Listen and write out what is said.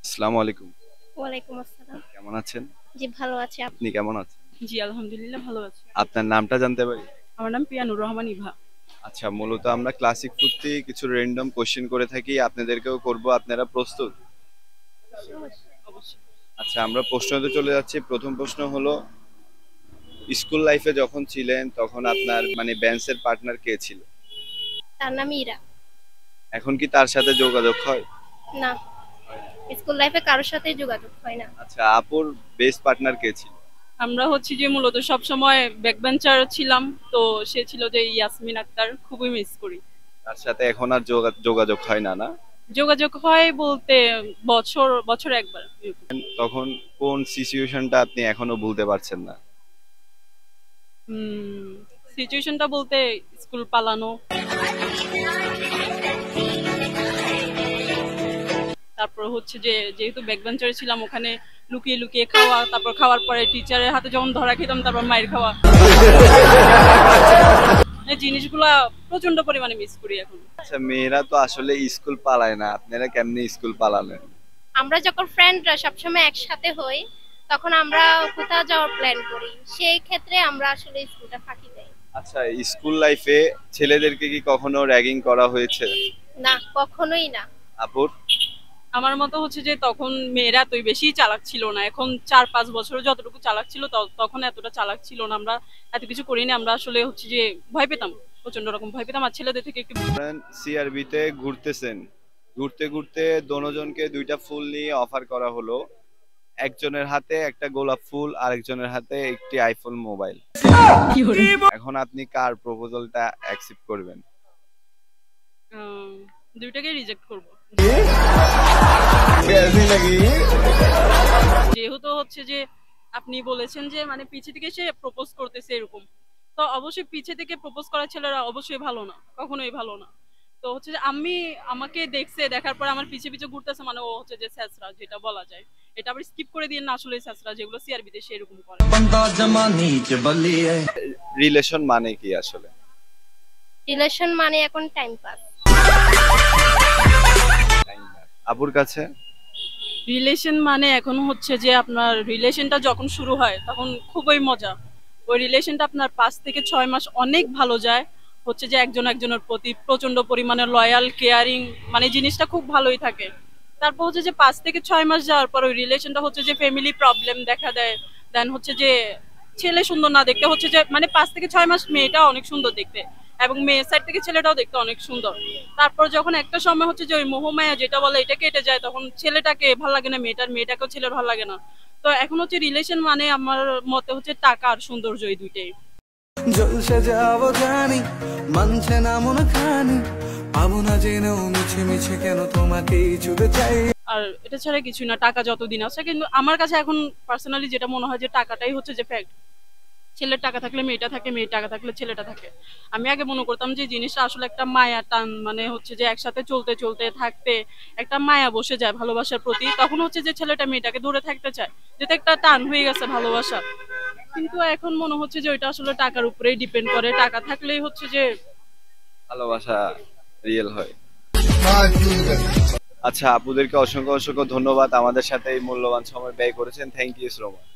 আসসালামু আলাইকুম। ওয়ালাইকুম আসসালাম। কেমন আছেন? জি, ভালো আছি। আপনি কেমন আছেন? জি, আলহামদুলিল্লাহ ভালো আছি। আপনার নামটা জানতে পারি? আমার নাম পিয়ানুর রহমান ইভা। আচ্ছা, মূলত আমরা ক্লাসিক ফুডতে কিছু র্যান্ডম কোশ্চেন করে থাকি, আপনাদেরকেও করব। আপনারা প্রস্তুত? অবশ্যই। আচ্ছা, আমরা প্রশ্নতে চলে যাচ্ছি। প্রথম প্রশ্ন হলো, স্কুল লাইফে যখন ছিলেন তখন আপনার বেঞ্চের পার্টনার কে ছিল? তার নাম ইরা। এখন কি তার সাথে যোগাযোগ হয়? না, স্কুল লাইফে কারোর সাথে যোগাযোগ হয় না। আচ্ছা, আপুর বেস্ট পার্টনার কে ছিল? আমরা হচ্ছে যে মূলত সবসময় ব্যাকবেঞ্চার ছিলাম। তো সে ছিল যে ইয়াসমিন আক্তার, খুবই মিস করি। তার সাথে এখন আর যোগাযোগ হয় না, না? যোগাযোগ হয় বলতে বছর একবার এরকম। তখন কোন সিচুয়েশনটা আপনি এখনো ভুলতে পারছেন না? সিচুয়েশনটা বলতে স্কুল পালানো, তারপর হচ্ছে যে যেহেতু ব্যাকবেঞ্চারে ছিলাম ওখানে লুকিয়ে লুকিয়ে খাওয়া, তারপর খাওয়ার পরে টিচারের হাতে যখন ধরা খেতাম তারপর মায়ের খাওয়া, এই জিনিসগুলা প্রচন্ড পরিমাণে মিস করি এখন। আচ্ছা, মেয়েরা তো আসলে স্কুল পালায় না, আপনারা কেমনে স্কুল পালালেন? আমরা যখন ফ্রেন্ডরা সবসময় একসাথে হই, তখন আমরা কোথাও যাওয়ার প্ল্যান করি। সেই ক্ষেত্রে আমরা আসলে স্কুলটা ফাঁকি দেই। আচ্ছা, স্কুল লাইফে ছেলেদেরকে কি কখনো র্যাগিং করা হয়েছে? না, কখনোই না। আপুর? আমার মতো হচ্ছে যে তখন মেয়েরা এতই বেশি চালাক ছিল না। এখন 4-5 বছর যতটুকু চালাক ছিল তখন এতটা চালাক ছিল না। আমরা এত কিছু করিনি। আমরা আসলে হচ্ছে যে ভয় পেতাম, প্রচন্ড রকম ভয় পেতাম। আর ছেলেদের থেকে একটু সিআরবি তে ঘুরতেছেন, ঘুরতে ঘুরতে দোনোজনকে দুইটা ফুল নিয়ে অফার করা হলো। একজনের হাতে একটা গোলাপ ফুল, আরেকজনের হাতে একটি আইফোন মোবাইল। এখন আপনি কার প্রপোজালটা অ্যাকসেপ্ট করবেন? দুইটাকে রিজেক্ট করব। যেহেতু হচ্ছে যে আপনি বলেছেন যে মানে পিছে থেকে সে প্রপোজ করতেছে এরকম, তো অবশ্যই পিছে থেকে প্রপোজ করা ছেলেরা অবশ্যই ভালো না, কখনোই ভালো না। তো হচ্ছে যে আমাকে দেখছে, দেখার পরে আমার পিছে পিছে ঘুরতেছে, মানে ও হচ্ছে যে স্যাসরা যেটা বলা যায়। এটা আবার স্কিপ করে দিয়ে না, আসলে স্যাসরা যেগুলো সিআরবি তে সেরকম করে। রিলেশন মানে কি আসলে? রিলেশন মানে এখন টাইম পাস। আপুর কাছে? রিলেশন মানে এখন হচ্ছে যে আপনার রিলেশনটা যখন শুরু হয় তখন খুবই মজা। ওই রিলেশনটা আপনার 5 থেকে 6 মাস অনেক ভালো যায়। হচ্ছে যে একজন একজনের প্রতি প্রচন্ড পরিমাণে লয়াল, কেয়ারিং, মানে জিনিসটা খুব ভালোই থাকে। তারপর হচ্ছে যে 5 থেকে 6 মাস যাওয়ার পর ওই রিলেশনটা হচ্ছে যে ফ্যামিলি প্রবলেম দেখা দেয়। দেন হচ্ছে যে ছেলে সুন্দর না দেখতে, হচ্ছে যে মানে 5 থেকে 6 মাস মেয়েটা অনেক সুন্দর দেখতে, এবং মেয়ের সাইড থেকে ছেলেটাও দেখতে অনেক সুন্দর। তারপর যখন একটা সময় হচ্ছে যে ওই মোহমায়া যেটা বলে এটা কেটে যায়, তখন ছেলেটাকে ভালো লাগে না মেয়েটার, মেয়েটাকেও ছেলের ভালো লাগে না। তো এখন হচ্ছে রিলেশন মানে আমার মতে হচ্ছে টাকা আর সৌন্দর্য, এই দুইটাই। জলসে যাবো জানি, মানছে না মন খানি, পাবো না জেনেও মিছে মিছে কেন তোমাকেই ছুতে চাই। আর এটা ছাড়া কিছু না, টাকা যতদিন আছে। কিন্তু আমার কাছে এখন পার্সোনালি যেটা মনে হয় যে টাকাটাই হচ্ছে যে ফ্যাক্ট। ছেলের টাকা থাকলে মেয়েটা থাকে, মেয়ের টাকা থাকলে ছেলেটা থাকে। আমি আগে মনে করতাম যে জিনিসটা আসলে একটা মায়া টান, মানে হচ্ছে যে একসাথে চলতে চলতে থাকতে একটা মায়া বসে যায় ভালোবাসার প্রতি, তখন হচ্ছে যে ছেলেটা মেয়েটাকে ধরে থাকতে চায়, যেটা একটা টান হয়ে গেছে ভালোবাসা। কিন্তু এখন মনে হচ্ছে যে ওইটা আসলে টাকার উপরেই ডিপেন্ড করে, টাকা থাকলেই হচ্ছে যে ভালোবাসা রিয়েল হয়। আচ্ছা, আপুদেরকে অসংখ্য অসংখ্য ধন্যবাদ, আমাদের সাথে এই মূল্যবান সময় ব্যয় করেছেন। Thank you so much.